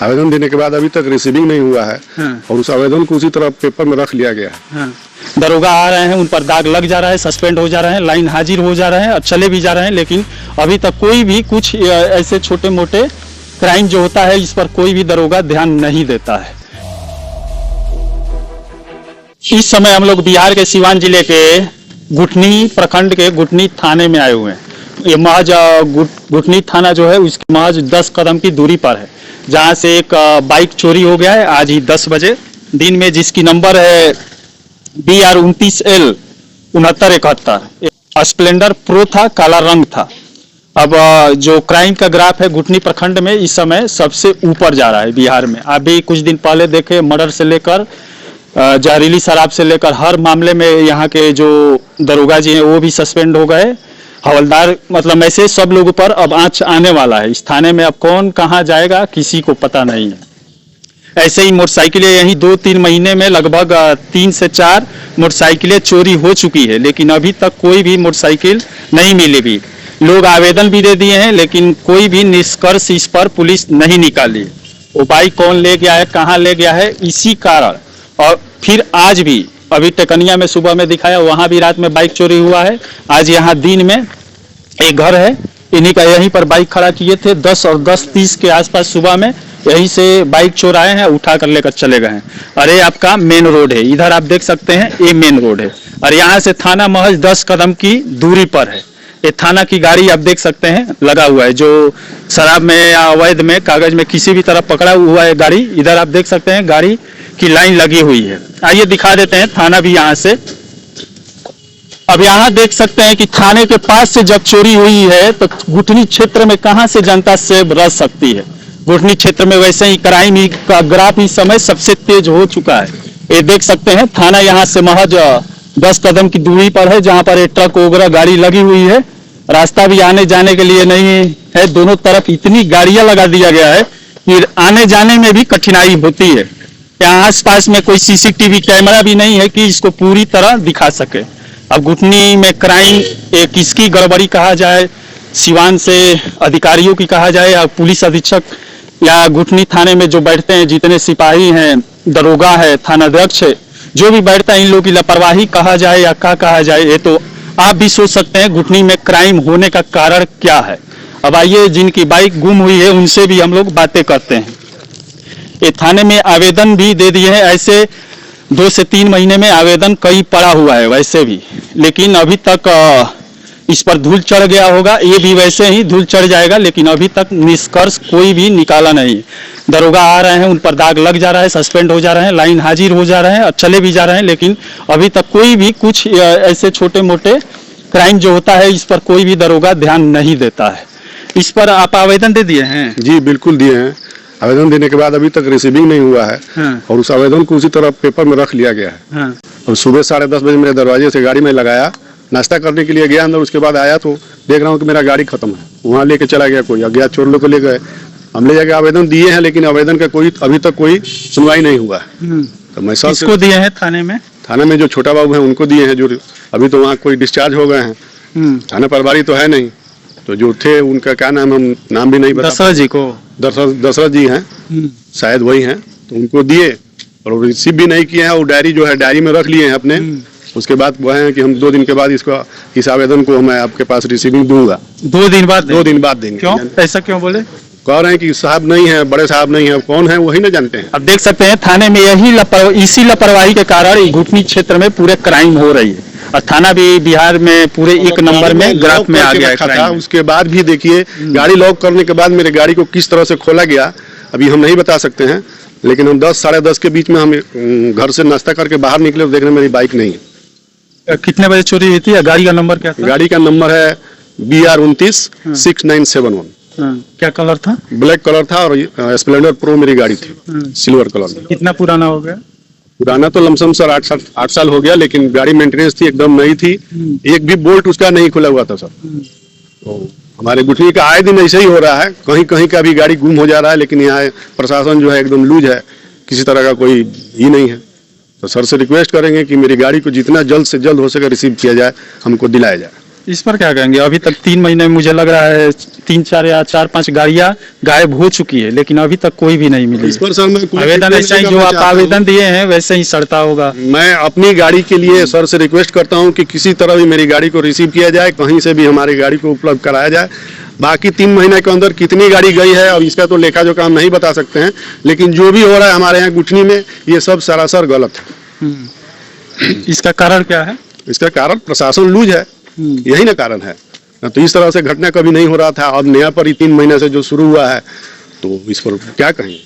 आवेदन देने के बाद अभी तक रिसीविंग नहीं हुआ है। और उस आवेदन को उसी तरह पेपर में रख लिया गया है। दरोगा आ रहे हैं, उन पर दाग लग जा रहा है, सस्पेंड हो जा रहे हैं, लाइन हाजिर हो जा रहे हैं और चले भी जा रहे हैं, लेकिन अभी तक कोई भी कुछ ऐसे छोटे मोटे क्राइम जो होता है इस पर कोई भी दरोगा ध्यान नहीं देता है। इस समय हम लोग बिहार के सीवान जिले के गुठनी प्रखंड के गुठनी थाने में आए हुए हैं। ये महज गुठनी थाना जो है उसके महज 10 कदम की दूरी पर है, जहां से एक बाइक चोरी हो गया है आज ही 10 बजे दिन में, जिसकी नंबर है BR 29L 6971। स्प्लेंडर प्रो था, काला रंग था। अब जो क्राइम का ग्राफ है गुठनी प्रखंड में इस समय सबसे ऊपर जा रहा है बिहार में। अभी कुछ दिन पहले देखे मर्डर से लेकर जहरीली शराब से लेकर हर मामले में यहाँ के जो दरोगा जी हैं वो भी सस्पेंड हो गए। हवलदार मतलब ऐसे सब लोगों पर अब आंच आने वाला है। इस थाने में अब कौन कहाँ जाएगा किसी को पता नहीं है। ऐसे ही मोटरसाइकिलें यही 2-3 महीने में लगभग 3 से 4 मोटरसाइकिलें चोरी हो चुकी है, लेकिन अभी तक कोई भी मोटरसाइकिल नहीं मिली भी। लोग आवेदन भी दे दिए हैं, लेकिन कोई भी निष्कर्ष इस पर पुलिस नहीं निकाली। वो बाइक कौन ले गया है, कहाँ ले गया है, इसी कारण। और फिर आज भी अभी टेकनिया में सुबह में दिखाया, वहां भी रात में बाइक चोरी हुआ है। आज यहाँ दिन में एक घर है, इन्हीं का यहीं पर बाइक खड़ा किए थे 10 और 10:30 के आसपास सुबह में यहीं से बाइक चोराए हैं, उठा कर लेकर चले गए हैं। और ये आपका मेन रोड है, इधर आप देख सकते हैं ये मेन रोड है और यहाँ से थाना महज 10 कदम की दूरी पर है। ये थाना की गाड़ी आप देख सकते हैं लगा हुआ है, जो शराब में या अवैध में कागज में किसी भी तरह पकड़ा हुआ है गाड़ी। इधर आप देख सकते हैं गाड़ी की लाइन लगी हुई है। आइए दिखा देते हैं थाना भी यहाँ से। अब यहाँ देख सकते हैं कि थाने के पास से जब चोरी हुई है तो गुठनी क्षेत्र में कहां से जनता से रह सकती है। गुठनी क्षेत्र में वैसे ही क्राइम का ग्राफ इस समय सबसे तेज हो चुका है। ये देख सकते हैं थाना यहाँ से महज 10 कदम की दूरी पर है, जहां पर एक ट्रक वगैरह गाड़ी लगी हुई है। रास्ता भी आने जाने के लिए नहीं है, दोनों तरफ इतनी गाड़ियां लगा दिया गया है कि आने जाने में भी कठिनाई होती है। यहाँ आसपास में कोई CCTV कैमरा भी नहीं है कि इसको पूरी तरह दिखा सके। अब गुठनी में क्राइम किसकी गड़बड़ी कहा जाए, सिवान से अधिकारियों की कहा जाए या पुलिस अधीक्षक या गुठनी थाने में जो बैठते हैं जितने सिपाही हैं, दरोगा है, थानाध्यक्ष है, जो भी बैठता है, इन लोगों की लापरवाही कहा जाए या क्या कहा जाए, ये तो आप भी सोच सकते हैं गुठनी में क्राइम होने का कारण क्या है। अब आइए जिनकी बाइक गुम हुई है उनसे भी हम लोग बातें करते हैं। ये थाने में आवेदन भी दे दिए हैं, ऐसे 2 से 3 महीने में आवेदन कई पड़ा हुआ है वैसे भी, लेकिन अभी तक इस पर धूल चढ़ गया होगा। ये भी वैसे ही धूल चढ़ जाएगा, लेकिन अभी तक निष्कर्ष कोई भी निकाला नहीं। दरोगा आ रहे हैं, उन पर दाग लग जा रहा है, सस्पेंड हो जा रहे हैं, लाइन हाजिर हो जा रहे हैं और चले भी जा रहे हैं, लेकिन अभी तक कोई भी कुछ ऐसे छोटे मोटे क्राइम जो होता है इस पर कोई भी दरोगा ध्यान नहीं देता है। इस पर आप आवेदन दे दिए हैं? जी बिल्कुल दिए हैं। आवेदन देने के बाद अभी तक रिसीविंग नहीं हुआ है। और उस आवेदन को उसी तरह पेपर में रख लिया गया है। और सुबह 10:30 बजे मेरे दरवाजे से गाड़ी में लगाया, नाश्ता करने के लिए गया अंदर, उसके बाद आया तो देख रहा हूँ कि मेरा गाड़ी खत्म है। वहाँ लेके चला गया कोई, अज्ञात चोर लोग को ले गए। हम ले जाके आवेदन दिए हैं, लेकिन आवेदन का कोई अभी तक कोई सुनवाई नहीं हुआ है। तो मैं किसको दिए हैं थाने में? थाने में जो छोटा बाबू है उनको दिए हैं, जो अभी तो वहाँ कोई डिस्चार्ज हो गए हैं। थाना प्रभारी तो है नहीं, तो जो थे उनका क्या नाम, हम नाम भी नहीं बता। दशरथ जी को, दशरथ जी हैं शायद वही हैं, तो उनको दिए और रिसीव भी नहीं किए हैं। और डायरी जो है डायरी में रख लिए हैं अपने। उसके बाद वो है कि हम 2 दिन के बाद इस आवेदन को मैं आपके पास रिसीविंग दूंगा। 2 दिन बाद? 2 दिन बाद देंगे। क्यों, ऐसा क्यों बोले? कह रहे हैं कि साहब नहीं है, बड़े साहब नहीं है, कौन है वही ना जानते हैं। अब देख सकते हैं थाने में इसी लापरवाही के कारण गुठनी क्षेत्र में पूरे क्राइम हो रही है और थाना भी बिहार में पूरे 1 नंबर में ग्राफ में आ गया है। उसके बाद भी देखिए गाड़ी लॉक करने के बाद मेरे गाड़ी को किस तरह से खोला गया अभी हम नहीं बता सकते हैं, लेकिन हम 10 साढ़े 10 के बीच में हम घर से नाश्ता करके बाहर निकले और देख रहे मेरी बाइक नहीं है। कितने बजे चोरी हुई थी? गाड़ी का नंबर क्या था? गाड़ी का नंबर है BR 296971। क्या कलर था? ब्लैक कलर था और स्प्लेंडर प्रो मेरी गाड़ी थी, सिल्वर कलर में। कितना पुराना हो गया? पुराना तो लमसम सर 8 साल हो गया, लेकिन गाड़ी मेंटेनेंस थी, एकदम नई थी। एक भी बोल्ट उसका नहीं खुला हुआ था सर। तो हमारे गुठनी का आए दिन ऐसे ही हो रहा है, कहीं कहीं का भी गाड़ी गुम हो जा रहा है, लेकिन यहाँ प्रशासन जो है एकदम लूज है, किसी तरह का कोई ही नहीं है। तो सर से रिक्वेस्ट करेंगे कि मेरी गाड़ी को जितना जल्द से जल्द हो सके रिसीव किया जाए, हमको दिलाया जाए। इस पर क्या कहेंगे? अभी तक 3 महीने में मुझे लग रहा है 3-4 या 4-5 गाड़ियां गायब हो चुकी है, लेकिन अभी तक कोई भी नहीं मिली। इस पर सर मैं आवेदन ऐसा ही जो आप आवेदन दिए हैं वैसे ही सड़ता होगा। मैं अपनी गाड़ी के लिए सर से रिक्वेस्ट करता हूं कि किसी तरह भी मेरी गाड़ी को रिसीव किया जाए, कहीं से भी हमारी गाड़ी को उपलब्ध कराया जाए। बाकी 3 महीने के अंदर कितनी गाड़ी गई है और इसका तो लेखा जो काम नहीं बता सकते हैं, लेकिन जो भी हो रहा है हमारे यहाँ गुठनी में ये सब सरासर गलत है। इसका कारण क्या है? इसका कारण प्रशासन लूज है, यही ना कारण है। तो इस तरह से घटना कभी नहीं हो रहा था, अब नया पर ही 3 महीने से जो शुरू हुआ है, तो इस पर क्या कहेंगे?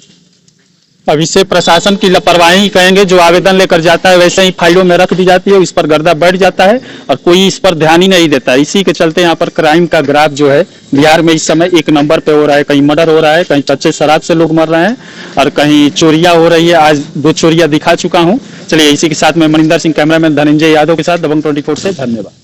अब इसे प्रशासन की लापरवाही कहेंगे। जो आवेदन लेकर जाता है वैसे ही फाइलों में रख दी जाती है, इस पर गर्दा बढ़ जाता है और कोई इस पर ध्यान ही नहीं देता। इसी के चलते यहाँ पर क्राइम का ग्राफ जो है बिहार में इस समय 1 नंबर पे हो रहा है। कहीं मर्डर हो रहा है, कहीं कच्चे शराब से लोग मर रहे हैं और कहीं चोरियां हो रही है। आज 2 चोरियां दिखा चुका हूँ। चलिए, इसी के साथ मैं मनिंदर सिंह, कैमरामैन धनंजय यादव के साथ दबंग 24 से, धन्यवाद।